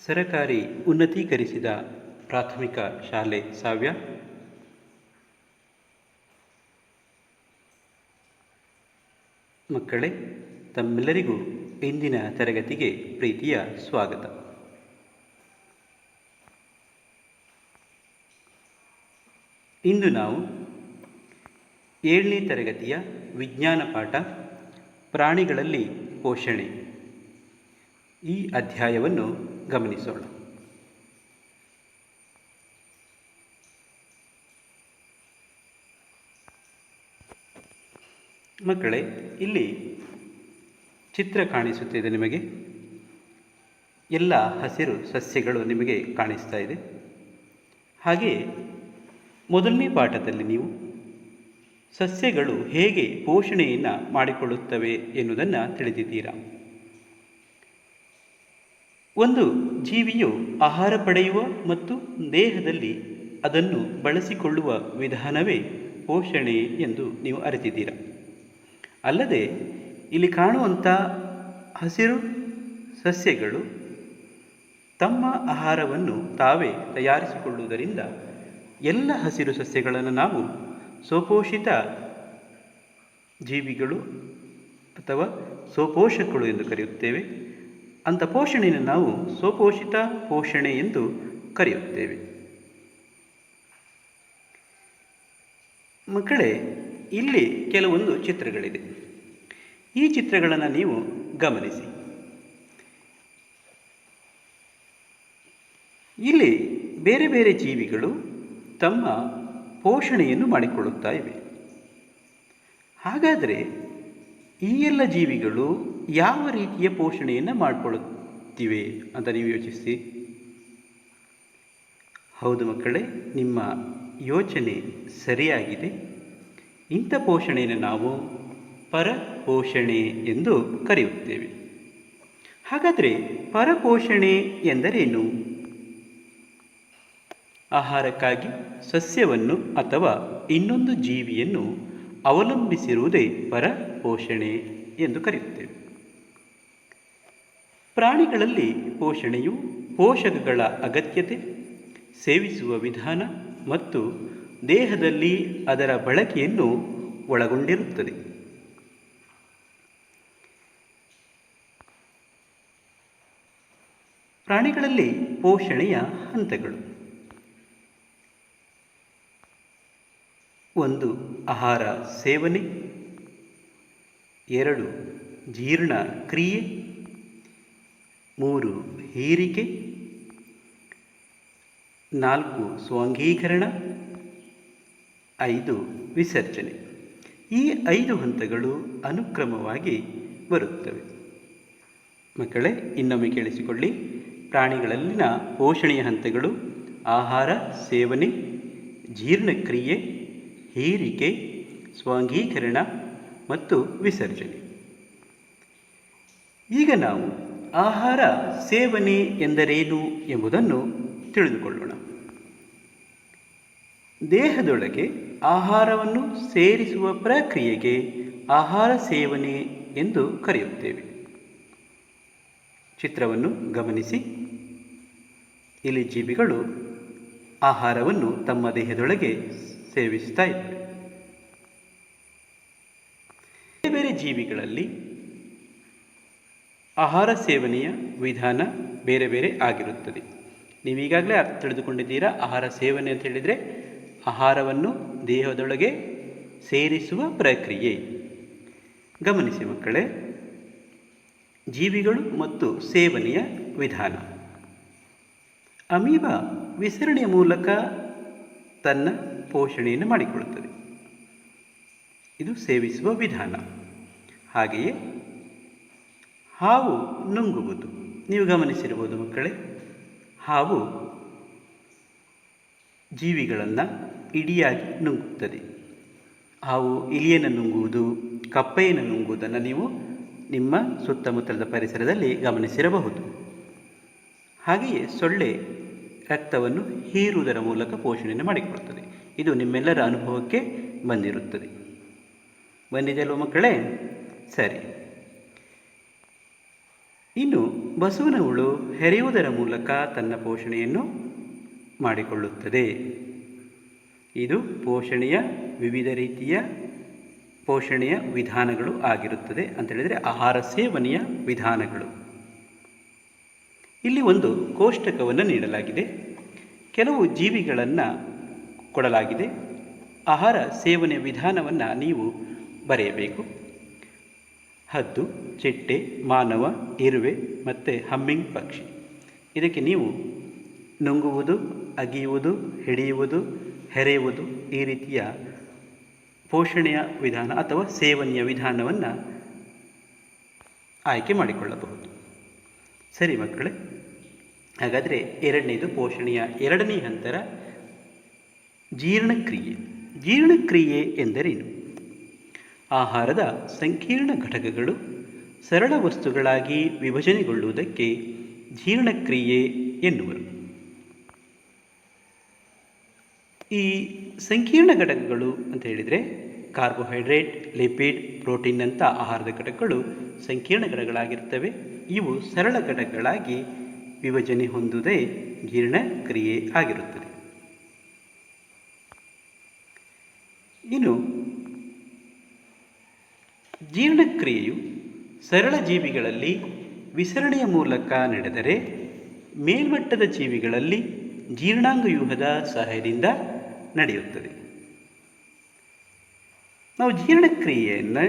ಸರಕಾರಿ ಉನ್ನತೀಕರಿಸಿದ ಪ್ರಾಥಮಿಕ ಶಾಲೆ ಸಾವ್ಯ. ಮಕ್ಕಳೇ, ತಮ್ಮೆಲ್ಲರಿಗೂ ಇಂದಿನ ತರಗತಿಗೆ ಪ್ರೀತಿಯ ಸ್ವಾಗತ. ಇಂದು ನಾವು 7ನೇ ತರಗತಿಯ ವಿಜ್ಞಾನ ಪಾಠ ಪ್ರಾಣಿಗಳಲ್ಲಿ ಪೋಷಣೆ ಈ ಅಧ್ಯಾಯವನ್ನು ಗಮನಿಸೋಣ. ಮಕ್ಕಳೇ, ಇಲ್ಲಿ ಚಿತ್ರ ಕಾಣಿಸುತ್ತಿದೆ ನಿಮಗೆ. ಎಲ್ಲ ಹಸಿರು ಸಸ್ಯಗಳು ನಿಮಗೆ ಕಾಣಿಸ್ತಾ ಇದೆ. ಹಾಗೆಯೇ ಮೊದಲನೇ ಪಾಠದಲ್ಲಿ ನೀವು ಸಸ್ಯಗಳು ಹೇಗೆ ಪೋಷಣೆಯನ್ನು ಮಾಡಿಕೊಳ್ಳುತ್ತವೆ ಎನ್ನುವುದನ್ನು ತಿಳಿದಿದ್ದೀರಾ. ಒಂದು ಜೀವಿಯು ಆಹಾರ ಪಡೆಯುವ ಮತ್ತು ದೇಹದಲ್ಲಿ ಅದನ್ನು ಬಳಸಿಕೊಳ್ಳುವ ವಿಧಾನವೇ ಪೋಷಣೆ ಎಂದು ನೀವು ಅರಿತಿದ್ದೀರಾ. ಅಲ್ಲದೆ ಇಲ್ಲಿ ಕಾಣುವಂಥ ಹಸಿರು ಸಸ್ಯಗಳು ತಮ್ಮ ಆಹಾರವನ್ನು ತಾವೇ ತಯಾರಿಸಿಕೊಳ್ಳುವುದರಿಂದ ಎಲ್ಲ ಹಸಿರು ಸಸ್ಯಗಳನ್ನು ನಾವು ಸ್ವಪೋಷಿತ ಜೀವಿಗಳು ಅಥವಾ ಸ್ವಪೋಷಕಗಳು ಎಂದು ಕರೆಯುತ್ತೇವೆ. ಅಂಥ ಪೋಷಣೆಯನ್ನು ನಾವು ಸ್ವಪೋಷಿತ ಪೋಷಣೆ ಎಂದು ಕರೆಯುತ್ತೇವೆ. ಮಕ್ಕಳೇ, ಇಲ್ಲಿ ಕೆಲವೊಂದು ಚಿತ್ರಗಳಿದೆ. ಈ ಚಿತ್ರಗಳನ್ನು ನೀವು ಗಮನಿಸಿ. ಇಲ್ಲಿ ಬೇರೆ ಬೇರೆ ಜೀವಿಗಳು ತಮ್ಮ ಪೋಷಣೆಯನ್ನು ಮಾಡಿಕೊಳ್ಳುತ್ತಾ ಇವೆ. ಹಾಗಾದರೆ ಈ ಎಲ್ಲ ಜೀವಿಗಳು ಯಾವ ರೀತಿಯ ಪೋಷಣೆಯನ್ನು ಮಾಡಿಕೊಳ್ಳುತ್ತಿವೆ ಅಂತ ನೀವು ಯೋಚಿಸಿ. ಹೌದು ಮಕ್ಕಳೇ, ನಿಮ್ಮ ಯೋಚನೆ ಸರಿಯಾಗಿದೆ. ಇಂಥ ಪೋಷಣೆಯನ್ನು ನಾವು ಪರಪೋಷಣೆ ಎಂದು ಕರೆಯುತ್ತೇವೆ. ಹಾಗಾದರೆ ಪರಪೋಷಣೆ ಎಂದರೇನು? ಆಹಾರಕ್ಕಾಗಿ ಸಸ್ಯವನ್ನು ಅಥವಾ ಇನ್ನೊಂದು ಜೀವಿಯನ್ನು ಅವಲಂಬಿಸಿರುವುದೇ ಪರಪೋಷಣೆ ಎಂದು ಕರೆಯುತ್ತೇವೆ. ಪ್ರಾಣಿಗಳಲ್ಲಿ ಪೋಷಣೆಯು ಪೋಷಕಗಳ ಅಗತ್ಯತೆ, ಸೇವಿಸುವ ವಿಧಾನ ಮತ್ತು ದೇಹದಲ್ಲಿ ಅದರ ಬಳಕೆಯನ್ನು ಒಳಗೊಂಡಿರುತ್ತದೆ. ಪ್ರಾಣಿಗಳಲ್ಲಿ ಪೋಷಣೆಯ ಹಂತಗಳು: 1. ಆಹಾರ ಸೇವನೆ. 2. ಜೀರ್ಣ ಕ್ರಿಯೆ. 3. ಹೀರಿಕೆ. 4. ಸ್ವಾಂಗೀಕರಣ. 5. ವಿಸರ್ಜನೆ. ಈ 5 ಹಂತಗಳು ಅನುಕ್ರಮವಾಗಿ ಬರುತ್ತವೆ. ಮಕ್ಕಳೇ, ಇನ್ನೊಮ್ಮೆ ಕೇಳಿಸಿಕೊಳ್ಳಿ. ಪ್ರಾಣಿಗಳಲ್ಲಿನ ಪೋಷಣೆಯ ಹಂತಗಳು: ಆಹಾರ ಸೇವನೆ, ಜೀರ್ಣಕ್ರಿಯೆ, ಹೀರಿಕೆ, ಸ್ವಾಂಗೀಕರಣ ಮತ್ತು ವಿಸರ್ಜನೆ. ಈಗ ನಾವು ಆಹಾರ ಸೇವನೆ ಎಂದರೇನು ಎಂಬುದನ್ನು ತಿಳಿದುಕೊಳ್ಳೋಣ. ದೇಹದೊಳಗೆ ಆಹಾರವನ್ನು ಸೇರಿಸುವ ಪ್ರಕ್ರಿಯೆಗೆ ಆಹಾರ ಸೇವನೆ ಎಂದು ಕರೆಯುತ್ತೇವೆ. ಚಿತ್ರವನ್ನು ಗಮನಿಸಿ. ಇಲ್ಲಿ ಜೀವಿಗಳು ಆಹಾರವನ್ನು ತಮ್ಮ ದೇಹದೊಳಗೆ ಸೇವಿಸ್ತಾ ಇದ್ದಾರೆ. ಬೇರೆ ಬೇರೆ ಜೀವಿಗಳಲ್ಲಿ ಆಹಾರ ಸೇವನೆಯ ವಿಧಾನ ಬೇರೆ ಬೇರೆ ಆಗಿರುತ್ತದೆ. ನೀವೀಗಾಗಲೇ ತಿಳಿದುಕೊಂಡಿದ್ದೀರಾ. ಆಹಾರ ಸೇವನೆ ಅಂತ ಹೇಳಿದರೆ ಆಹಾರವನ್ನು ದೇಹದೊಳಗೆ ಸೇರಿಸುವ ಪ್ರಕ್ರಿಯೆ. ಗಮನಿಸಿ ಮಕ್ಕಳೇ, ಜೀವಿಗಳು ಮತ್ತು ಸೇವನೆಯ ವಿಧಾನ. ಅಮೀಬಾ ವಿಸರಣೆಯ ಮೂಲಕ ತನ್ನ ಪೋಷಣೆಯನ್ನು ಮಾಡಿಕೊಳ್ಳುತ್ತದೆ. ಇದು ಸೇವಿಸುವ ವಿಧಾನ. ಹಾಗೆಯೇ ಹಾವು ನುಂಗುವುದು ನೀವು ಗಮನಿಸಿರಬಹುದು ಮಕ್ಕಳೇ. ಹಾವು ಜೀವಿಗಳನ್ನು ಇಡಿಯಾಗಿ ನುಂಗುತ್ತದೆ. ಹಾವು ಇಲಿಯನ್ನು ನುಂಗುವುದು, ಕಪ್ಪೆಯನ್ನು ನುಂಗುವುದನ್ನು ನೀವು ನಿಮ್ಮ ಸುತ್ತಮುತ್ತಲದ ಪರಿಸರದಲ್ಲಿ ಗಮನಿಸಿರಬಹುದು. ಹಾಗೆಯೇ ಸೊಳ್ಳೆ ರಕ್ತವನ್ನು ಹೀರುವುದರ ಮೂಲಕ ಪೋಷಣೆಯನ್ನು ಮಾಡಿಕೊಳ್ಳುತ್ತದೆ. ಇದು ನಿಮ್ಮೆಲ್ಲರ ಅನುಭವಕ್ಕೆ ಬಂದಿರುತ್ತದೆ. ಬಂದಿದೆಯಲ್ವ ಮಕ್ಕಳೇ? ಸರಿ. ಇನ್ನು ಬಸವನ ಹುಳು ಹೆರೆಯುವುದರ ಮೂಲಕ ತನ್ನ ಪೋಷಣೆಯನ್ನು ಮಾಡಿಕೊಳ್ಳುತ್ತದೆ. ಇದು ಪೋಷಣೆಯ ವಿವಿಧ ರೀತಿಯ ಪೋಷಣೆಯ ವಿಧಾನಗಳು ಆಗಿರುತ್ತದೆ ಅಂತ ಹೇಳಿದರೆ ಆಹಾರ ಸೇವನೆಯ ವಿಧಾನಗಳು. ಇಲ್ಲಿ ಒಂದು ಕೋಷ್ಟಕವನ್ನು ನೀಡಲಾಗಿದೆ. ಕೆಲವು ಜೀವಿಗಳನ್ನು ಕೊಡಲಾಗಿದೆ. ಆಹಾರ ಸೇವನೆ ವಿಧಾನವನ್ನು ನೀವು ಬರೆಯಬೇಕು. ಹದ್ದು, ಚಿಟ್ಟೆ, ಮಾನವ, ಇರುವೆ ಮತ್ತು ಹಮ್ಮಿಂಗ್ ಪಕ್ಷಿ. ಇದಕ್ಕೆ ನೀವು ನುಂಗುವುದು, ಅಗಿಯುವುದು, ಹಿಡಿಯುವುದು, ಹೆರೆಯುವುದು ಈ ರೀತಿಯ ಪೋಷಣೆಯ ವಿಧಾನ ಅಥವಾ ಸೇವನೆಯ ವಿಧಾನವನ್ನು ಆಯ್ಕೆ ಮಾಡಿಕೊಳ್ಳಬಹುದು. ಸರಿ ಮಕ್ಕಳೇ, ಹಾಗಾದರೆ ಎರಡನೇದು ಪೋಷಣೆಯ ಎರಡನೇ ಹಂತರ ಜೀರ್ಣಕ್ರಿಯೆ. ಜೀರ್ಣಕ್ರಿಯೆ ಎಂದರೇನು? ಆಹಾರದ ಸಂಕೀರ್ಣ ಘಟಕಗಳು ಸರಳ ವಸ್ತುಗಳಾಗಿ ವಿಭಜನೆಗೊಳ್ಳುವುದಕ್ಕೆ ಜೀರ್ಣಕ್ರಿಯೆ ಎನ್ನುವರು. ಈ ಸಂಕೀರ್ಣ ಘಟಕಗಳು ಅಂತ ಹೇಳಿದರೆ ಕಾರ್ಬೋಹೈಡ್ರೇಟ್, ಲಿಪಿಡ್, ಪ್ರೋಟೀನ್ ಅಂತ ಆಹಾರದ ಘಟಕಗಳು ಸಂಕೀರ್ಣ ಘಟಕಗಳಾಗಿರ್ತವೆ. ಇವು ಸರಳ ಘಟಕಗಳಾಗಿ ವಿಭಜನೆ ಹೊಂದುವುದೇ ಜೀರ್ಣಕ್ರಿಯೆ ಆಗಿರುತ್ತದೆ. ಇನ್ನು ಜೀರ್ಣಕ್ರಿಯೆಯು ಸರಳ ಜೀವಿಗಳಲ್ಲಿ ವಿಸರಣೆಯ ಮೂಲಕ ನಡೆದರೆ ಮೇಲ್ಮಟ್ಟದ ಜೀವಿಗಳಲ್ಲಿ ಜೀರ್ಣಾಂಗವ್ಯೂಹದ ಸಹಾಯದಿಂದ ನಡೆಯುತ್ತದೆ. ನಾವು ಜೀರ್ಣಕ್ರಿಯೆಯನ್ನು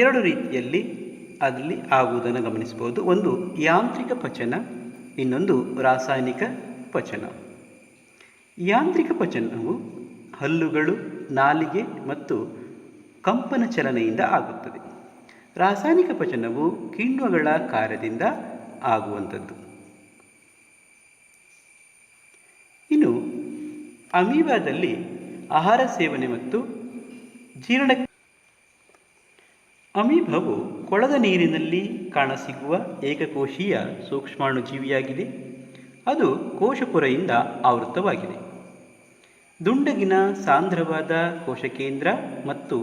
ಎರಡು ರೀತಿಯಲ್ಲಿ ಅಲ್ಲಿ ಆಗುವುದನ್ನು ಗಮನಿಸಬಹುದು. ಒಂದು ಯಾಂತ್ರಿಕ ಪಚನ, ಇನ್ನೊಂದು ರಾಸಾಯನಿಕ ಪಚನ. ಯಾಂತ್ರಿಕ ಪಚನವು ಹಲ್ಲುಗಳು, ನಾಲಿಗೆ ಮತ್ತು ಕಂಪನ ಚಲನೆಯಿಂದ ಆಗುತ್ತದೆ. ರಾಸಾಯನಿಕ ಪಚನವು ಕಿಣ್ವಗಳ ಕಾರ್ಯದಿಂದ ಆಗುವಂಥದ್ದು. ಇನ್ನು ಅಮೀಬಾದಲ್ಲಿ ಆಹಾರ ಸೇವನೆ ಮತ್ತು ಜೀರ್ಣ. ಅಮೀಬವು ಕೊಳದ ನೀರಿನಲ್ಲಿ ಕಾಣಸಿಗುವ ಏಕಕೋಶೀಯ ಸೂಕ್ಷ್ಮಾಣುಜೀವಿಯಾಗಿದೆ. ಅದು ಕೋಶಪೊರೆಯಿಂದ ಆವೃತವಾಗಿದೆ. ದುಂಡಗಿನ ಸಾಂದ್ರವಾದ ಕೋಶಕೇಂದ್ರ ಮತ್ತು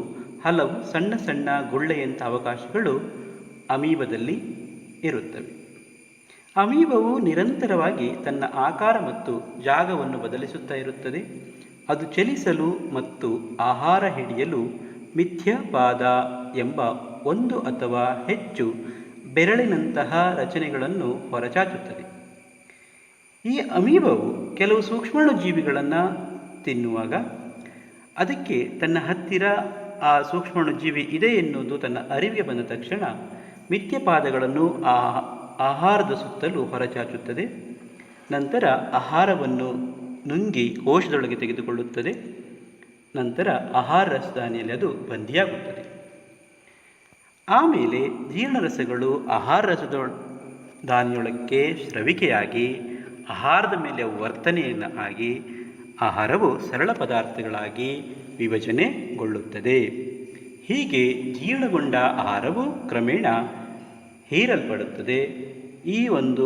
ಹಲವು ಸಣ್ಣ ಸಣ್ಣ ಗುಳ್ಳೆಯಂಥ ಅವಕಾಶಗಳು ಅಮೀಬದಲ್ಲಿ ಇರುತ್ತವೆ. ಅಮೀಬವು ನಿರಂತರವಾಗಿ ತನ್ನ ಆಕಾರ ಮತ್ತು ಜಾಗವನ್ನು ಬದಲಿಸುತ್ತಾ ಇರುತ್ತದೆ. ಅದು ಚಲಿಸಲು ಮತ್ತು ಆಹಾರ ಹಿಡಿಯಲು ಮಿಥ್ಯಪಾದ ಎಂಬ ಒಂದು ಅಥವಾ ಹೆಚ್ಚು ಬೆರಳಿನಂತಹ ರಚನೆಗಳನ್ನು ಹೊರಚಾಚುತ್ತದೆ. ಈ ಅಮೀಬವು ಕೆಲವು ಸೂಕ್ಷ್ಮಾಣುಜೀವಿಗಳನ್ನು ತಿನ್ನುವಾಗ ಅದಕ್ಕೆ ತನ್ನ ಹತ್ತಿರ ಆ ಸೂಕ್ಷ್ಮಾಣುಜೀವಿ ಇದೆ ಎನ್ನುವುದು ತನ್ನ ಅರಿವಿಗೆ ಬಂದ ತಕ್ಷಣ ಮಿಥ್ಯಪಾದಗಳನ್ನು ಆಹಾರದ ಸುತ್ತಲೂ ಹೊರಚಾಚುತ್ತದೆ. ನಂತರ ಆಹಾರವನ್ನು ನುಂಗಿ ಕೋಶದೊಳಗೆ ತೆಗೆದುಕೊಳ್ಳುತ್ತದೆ. ನಂತರ ಆಹಾರ ರಸದಾನಿಯಲ್ಲಿ ಅದು ಬಂಧಿಯಾಗುತ್ತದೆ. ಆಮೇಲೆ ಜೀರ್ಣರಸಗಳು ಆಹಾರ ರಸದ ದಾನಿಯೊಳಕ್ಕೆ ಸ್ರವಿಕೆಯಾಗಿ ಆಹಾರದ ಮೇಲೆ ವರ್ತನೆಯನ್ನು ಆಗಿ ಆಹಾರವು ಸರಳ ಪದಾರ್ಥಗಳಾಗಿ ವಿಭಜನೆಗೊಳ್ಳುತ್ತದೆ. ಹೀಗೆ ಜೀರ್ಣಗೊಂಡ ಆಹಾರವು ಕ್ರಮೇಣ ಹೀರಲ್ಪಡುತ್ತದೆ. ಈ ಒಂದು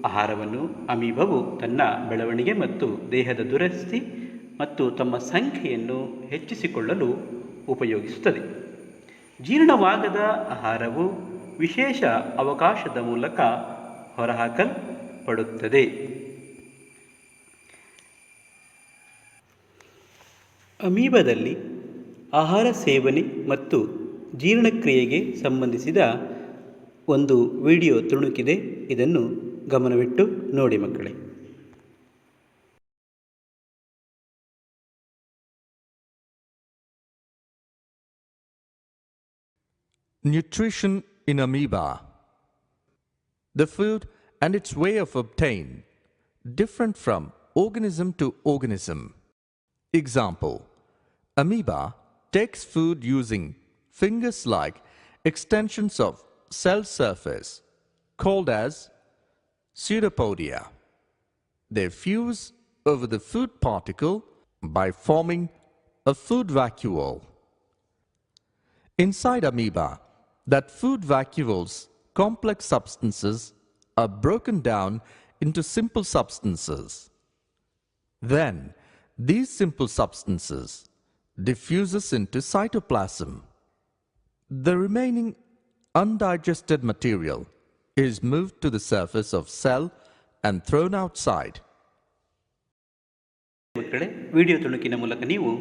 ಆಹಾರವನ್ನು ಅಮೀಬವು ತನ್ನ ಬೆಳವಣಿಗೆ ಮತ್ತು ದೇಹದ ದುರಸ್ತಿ ಮತ್ತು ತಮ್ಮ ಸಂಖ್ಯೆಯನ್ನು ಹೆಚ್ಚಿಸಿಕೊಳ್ಳಲು ಉಪಯೋಗಿಸುತ್ತದೆ. ಜೀರ್ಣವಾಗದ ಆಹಾರವು ವಿಶೇಷ ಅವಕಾಶದ ಮೂಲಕ ಹೊರಹಾಕಲ್ಪಡುತ್ತದೆ. ಅಮೀಬಾದಲ್ಲಿ ಆಹಾರ ಸೇವನೆ ಮತ್ತು ಜೀರ್ಣಕ್ರಿಯೆಗೆ ಸಂಬಂಧಿಸಿದ ಒಂದು ವಿಡಿಯೋ ತುಣುಕಿದೆ. ಇದನ್ನು ಗಮನವಿಟ್ಟು ನೋಡಿ ಮಕ್ಕಳೇ. Nutrition in amoeba. The food and its way of obtain different from organism to organism. Example: amoeba takes food using fingers-like extensions of cell surface called as pseudopodia. They fuse over the food particle by forming a food vacuole. Inside amoeba, that food vacuole's complex substances are broken down into simple substances. Then, these simple substances diffuses into cytoplasm. The remaining undigested material is moved to the surface of cell and thrown outside. ಮಕ್ಕಳೇ, video ತುಣುಕಿನ ಮೂಲಕ ನೀವು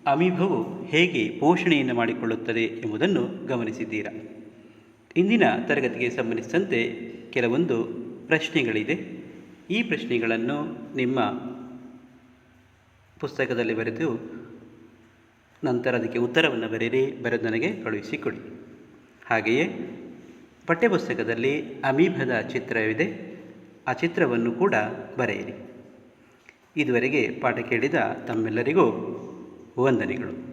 ಅಮೀಬವು ಹೇಗೆ ಪೋಷಣೆಯನ್ನು ಮಾಡಿಕೊಳ್ಳುತ್ತದೆ ಎಂಬುದನ್ನು ಗಮನಿಸಿದ್ದೀರಾ. ಇಂದಿನ ತರಗತಿಗೆ ಸಂಬಂಧಿಸಿದಂತೆ ಕೆಲವೊಂದು ಪ್ರಶ್ನೆಗಳಿದೆ. ಈ ಪ್ರಶ್ನೆಗಳನ್ನು ನಿಮ್ಮ ಪುಸ್ತಕದಲ್ಲಿ ಬರೆದು ನಂತರ ಅದಕ್ಕೆ ಉತ್ತರವನ್ನು ಬರೆದು ನನಗೆ ಕಳುಹಿಸಿಕೊಡಿ. ಹಾಗೆಯೇ ಪಠ್ಯಪುಸ್ತಕದಲ್ಲಿ ಅಮೀಬದ ಚಿತ್ರವಿದೆ, ಆ ಚಿತ್ರವನ್ನು ಕೂಡ ಬರೆಯಿರಿ. ಇದುವರೆಗೆ ಪಾಠ ಕೇಳಿದ ತಮ್ಮೆಲ್ಲರಿಗೂ ವಂದನೆಗಳು.